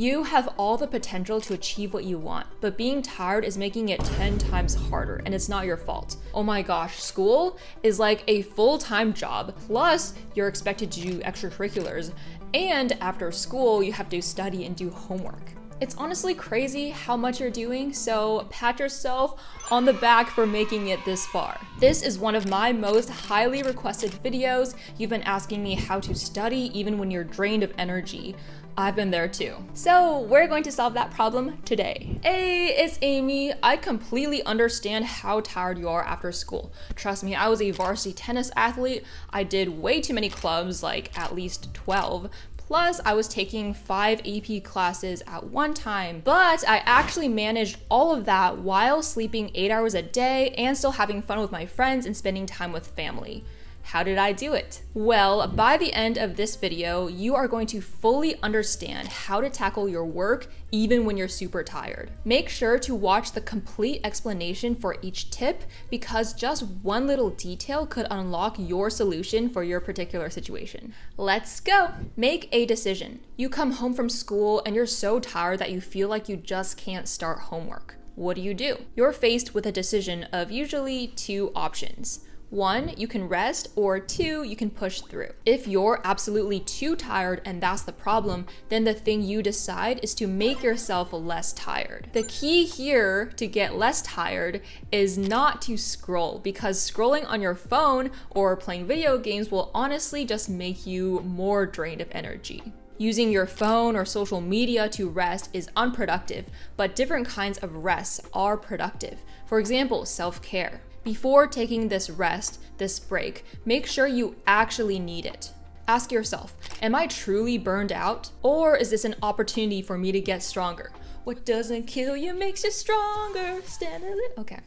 You have all the potential to achieve what you want, but being tired is making it 10 times harder, and it's not your fault. Oh my gosh, school is like a full-time job, plus you're expected to do extracurriculars, and after school you have to study and do homework. It's honestly crazy how much you're doing, so pat yourself on the back for making it this far. This is one of my most highly requested videos. You've been asking me how to study even when you're drained of energy. I've been there too. So we're going to solve that problem today. Hey, it's Amy. I completely understand how tired you are after school. Trust me, I was a varsity tennis athlete. I did way too many clubs, like at least 12. Plus, I was taking 5 AP classes at one time, but I actually managed all of that while sleeping 8 hours a day and still having fun with my friends and spending time with family. How did I do it? Well, by the end of this video, you are going to fully understand how to tackle your work even when you're super tired. Make sure to watch the complete explanation for each tip because just one little detail could unlock your solution for your particular situation. Let's go! Make a decision. You come home from school and you're so tired that you feel like you just can't start homework. What do? You're faced with a decision of usually 2 options. 1, you can rest, or 2, you can push through. If you're absolutely too tired and that's the problem, then the thing you decide is to make yourself less tired. The key here to get less tired is not to scroll, because scrolling on your phone or playing video games will honestly just make you more drained of energy. Using your phone or social media to rest is unproductive, but different kinds of rests are productive. For example, self-care. Before taking this rest, this break, make sure you actually need it. Ask yourself, am I truly burned out? Or is this an opportunity for me to get stronger? What doesn't kill you makes you stronger. Stand a little. Okay.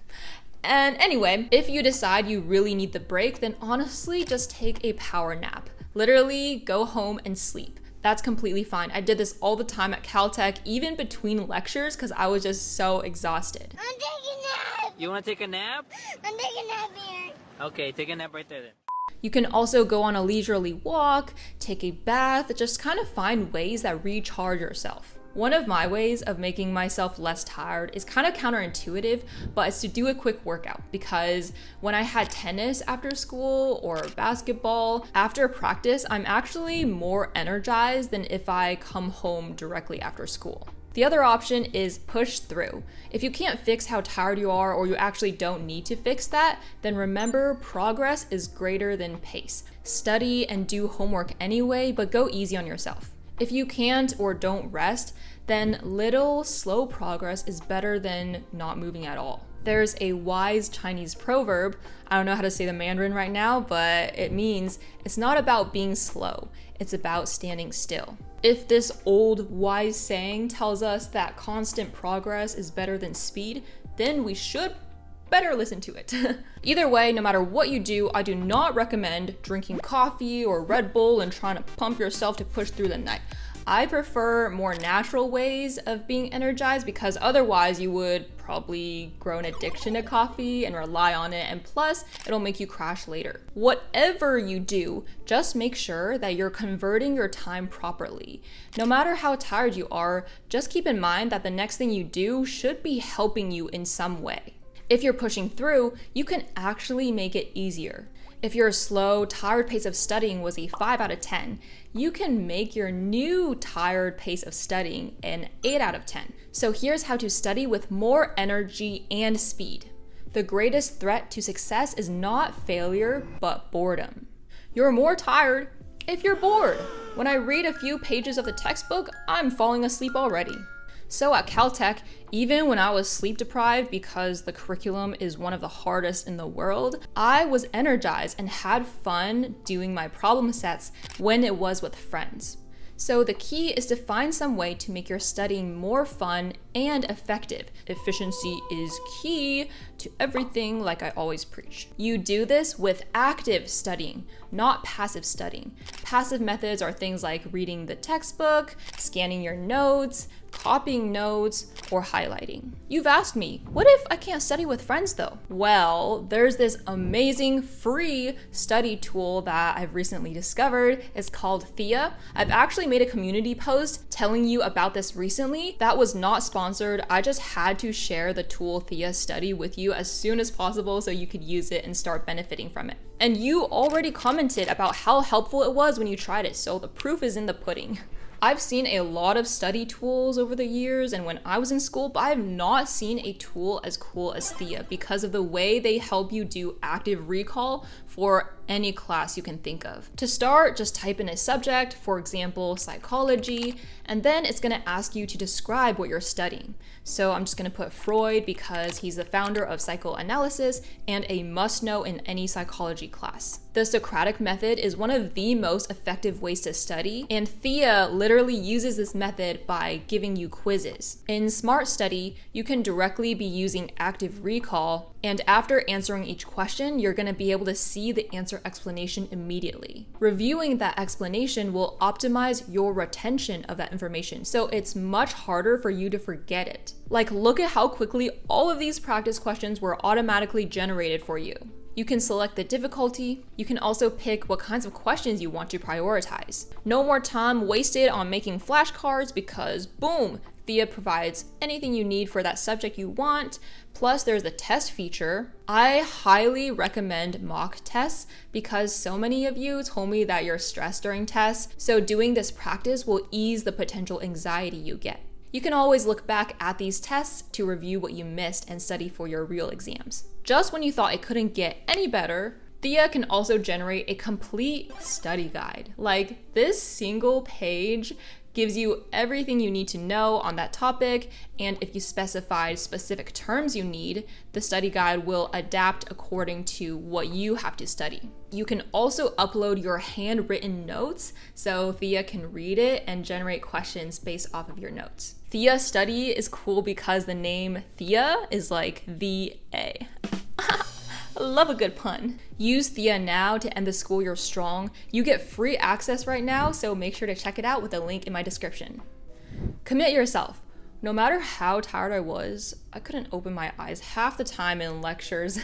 And anyway, if you decide you really need the break, then honestly just take a power nap. Literally go home and sleep. That's completely fine. I did this all the time at Caltech, even between lectures, because I was just so exhausted. I'm taking a nap! You want to take a nap? I'm taking a nap here. Okay, take a nap right there then. You can also go on a leisurely walk, take a bath, just kind of find ways that recharge yourself. One of my ways of making myself less tired is kind of counterintuitive, but it's to do a quick workout, because when I had tennis after school or basketball, after practice, I'm actually more energized than if I come home directly after school. The other option is push through. If you can't fix how tired you are, or you actually don't need to fix that, then remember progress is greater than pace. Study and do homework anyway, but go easy on yourself. If you can't or don't rest, then little, slow progress is better than not moving at all. There's a wise Chinese proverb, I don't know how to say the Mandarin right now, but it means it's not about being slow, it's about standing still. If this old wise saying tells us that constant progress is better than speed, then we should better listen to it. Either way, no matter what you do, I do not recommend drinking coffee or Red Bull and trying to pump yourself to push through the night. I prefer more natural ways of being energized, because otherwise you would probably grow an addiction to coffee and rely on it, and plus it'll make you crash later. Whatever you do, just make sure that you're converting your time properly. No matter how tired you are, just keep in mind that the next thing you do should be helping you in some way. If you're pushing through, you can actually make it easier. If your slow, tired pace of studying was a 5 out of 10, you can make your new tired pace of studying an 8 out of 10. So here's how to study with more energy and speed. The greatest threat to success is not failure, but boredom. You're more tired if you're bored. When I read a few pages of the textbook, I'm falling asleep already. So at Caltech, even when I was sleep deprived because the curriculum is one of the hardest in the world, I was energized and had fun doing my problem sets when it was with friends. So the key is to find some way to make your studying more fun and effective. Efficiency is key to everything, like I always preach. You do this with active studying, not passive studying. Passive methods are things like reading the textbook, scanning your notes, copying notes, or highlighting. You've asked me, what if I can't study with friends though? Well, there's this amazing free study tool that I've recently discovered. It's called Thea. I've actually made a community post telling you about this recently. That was not sponsored. I just had to share the tool Thea Study with you as soon as possible so you could use it and start benefiting from it. And you already commented about how helpful it was when you tried it, so the proof is in the pudding. I've seen a lot of study tools over the years and when I was in school, but I have not seen a tool as cool as Thea because of the way they help you do active recall for any class you can think of. To start, just type in a subject, for example, psychology, and then it's gonna ask you to describe what you're studying. So I'm just gonna put Freud because he's the founder of psychoanalysis and a must-know in any psychology class. The Socratic method is one of the most effective ways to study, and Thea literally uses this method by giving you quizzes. In Smart Study, you can directly be using active recall, and after answering each question, you're gonna be able to see the answer explanation immediately. Reviewing that explanation will optimize your retention of that information, so it's much harder for you to forget it. Like, look at how quickly all of these practice questions were automatically generated for you. You can select the difficulty. You can also pick what kinds of questions you want to prioritize. No more time wasted on making flashcards because boom, Thea provides anything you need for that subject you want. Plus there's the test feature. I highly recommend mock tests because so many of you told me that you're stressed during tests. So doing this practice will ease the potential anxiety you get. You can always look back at these tests to review what you missed and study for your real exams. Just when you thought it couldn't get any better, Thea can also generate a complete study guide. Like, this single page gives you everything you need to know on that topic, and if you specify specific terms you need, the study guide will adapt according to what you have to study. You can also upload your handwritten notes, so Thea can read it and generate questions based off of your notes. Thea Study is cool because the name Thea is like the A. I love a good pun. Use Thea now to end the school year strong. You get free access right now, so make sure to check it out with the link in my description. Commit yourself. No matter how tired I was, I couldn't open my eyes half the time in lectures,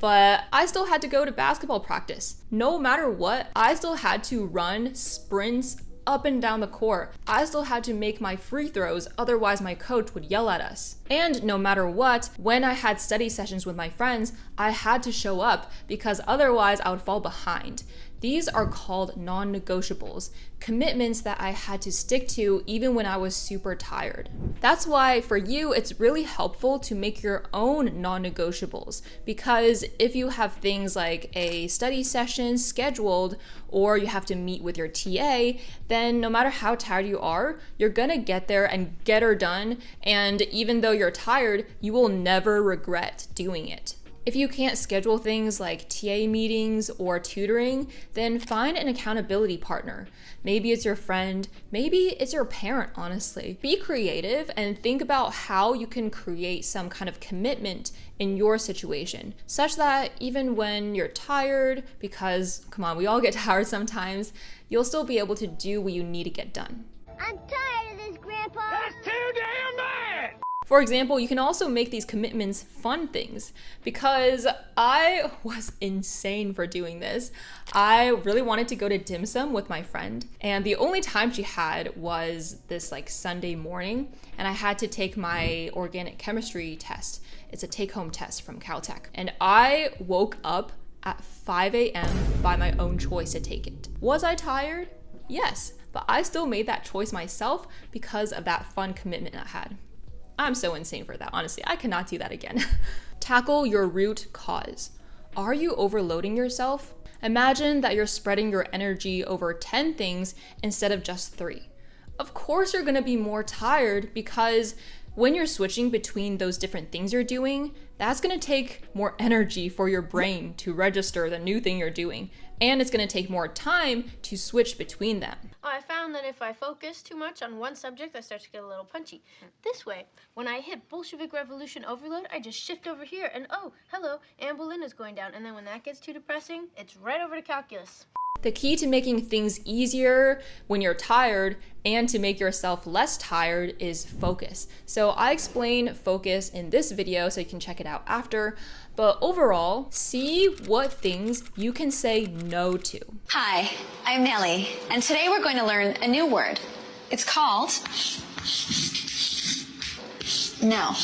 but I still had to go to basketball practice. No matter what, I still had to run sprints up and down the court. I still had to make my free throws, otherwise my coach would yell at us. And no matter what, when I had study sessions with my friends, I had to show up because otherwise I would fall behind. These are called non-negotiables, commitments that I had to stick to even when I was super tired. That's why for you, it's really helpful to make your own non-negotiables, because if you have things like a study session scheduled or you have to meet with your TA, then no matter how tired you are, you're gonna get there and get her done, and even though you're tired, you will never regret doing it. If you can't schedule things like TA meetings or tutoring, then find an accountability partner. Maybe it's your friend, maybe it's your parent, honestly. Be creative and think about how you can create some kind of commitment in your situation, such that even when you're tired, because come on, we all get tired sometimes, you'll still be able to do what you need to get done. I'm tired of this, Grandpa. That's too damn bad! For example, you can also make these commitments fun things, because I was insane for doing this. I really wanted to go to dim sum with my friend, and the only time she had was this like Sunday morning, and I had to take my organic chemistry test. It's a take-home test from Caltech, and I woke up at 5 a.m. by my own choice to take it. Was I tired? Yes, but I still made that choice myself because of that fun commitment I had. I'm so insane for that, honestly. I cannot do that again. Tackle your root cause. Are you overloading yourself? Imagine that you're spreading your energy over 10 things instead of just 3. Of course you're gonna be more tired because when you're switching between those different things you're doing, that's gonna take more energy for your brain to register the new thing you're doing. And it's gonna take more time to switch between them. I found that if I focus too much on one subject, I start to get a little punchy. This way, when I hit Bolshevik Revolution overload, I just shift over here and oh, hello, Anne Boleyn is going down. And then when that gets too depressing, it's right over to calculus. The key to making things easier when you're tired and to make yourself less tired is focus. So I explain focus in this video, so you can check it out after. But overall, see what things you can say no to. Hi, I'm Nellie, and today we're going to learn a new word. It's called no.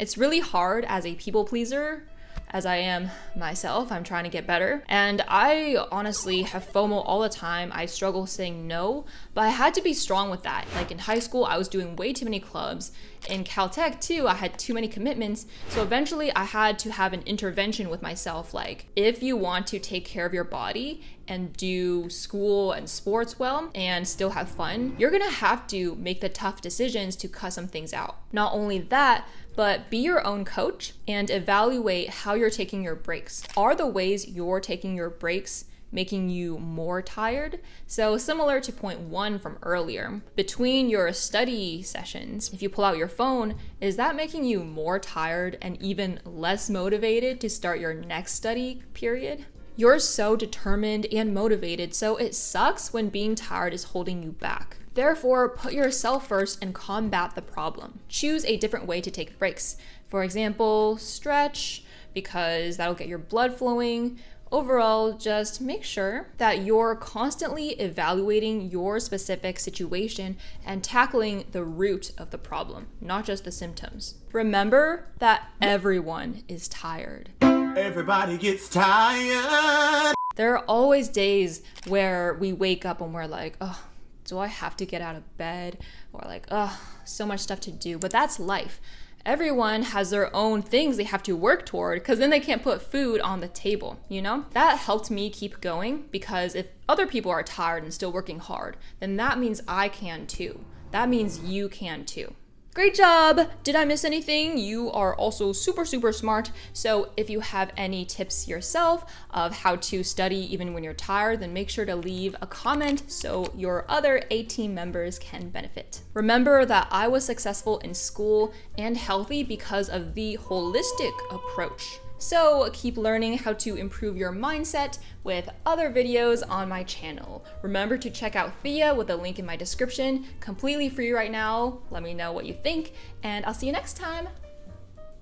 It's really hard as a people pleaser, as I am myself. I'm trying to get better. And I honestly have FOMO all the time. I struggle saying no, but I had to be strong with that. Like in high school, I was doing way too many clubs. In Caltech too, I had too many commitments. So eventually I had to have an intervention with myself. Like, if you want to take care of your body and do school and sports well and still have fun, you're gonna have to make the tough decisions to cut some things out. Not only that, but be your own coach and evaluate how you're taking your breaks. Are the ways you're taking your breaks making you more tired? So similar to point 1 from earlier, between your study sessions, if you pull out your phone, is that making you more tired and even less motivated to start your next study period? You're so determined and motivated, so it sucks when being tired is holding you back. Therefore, put yourself first and combat the problem. Choose a different way to take breaks. For example, stretch, because that'll get your blood flowing. Overall, just make sure that you're constantly evaluating your specific situation and tackling the root of the problem, not just the symptoms. Remember that everyone is tired. Everybody gets tired. There are always days where we wake up and we're like, oh, do I have to get out of bed? Or like, oh, so much stuff to do. But that's life. Everyone has their own things they have to work toward, because then they can't put food on the table, you know? That helped me keep going, because if other people are tired and still working hard, then that means I can too. That means you can too. Great job! Did I miss anything? You are also super, super smart. So if you have any tips yourself of how to study even when you're tired, then make sure to leave a comment so your other A team members can benefit. Remember that I was successful in school and healthy because of the holistic approach. So keep learning how to improve your mindset with other videos on my channel. Remember to check out Thea with a link in my description, completely free right now. Let me know what you think, and I'll see you next time.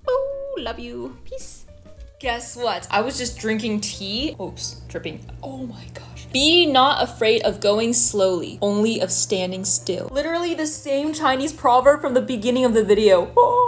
Ooh, love you. Peace. Guess what? I was just drinking tea. Oops, dripping. Oh my gosh. Be not afraid of going slowly, only of standing still. Literally the same Chinese proverb from the beginning of the video. Oh.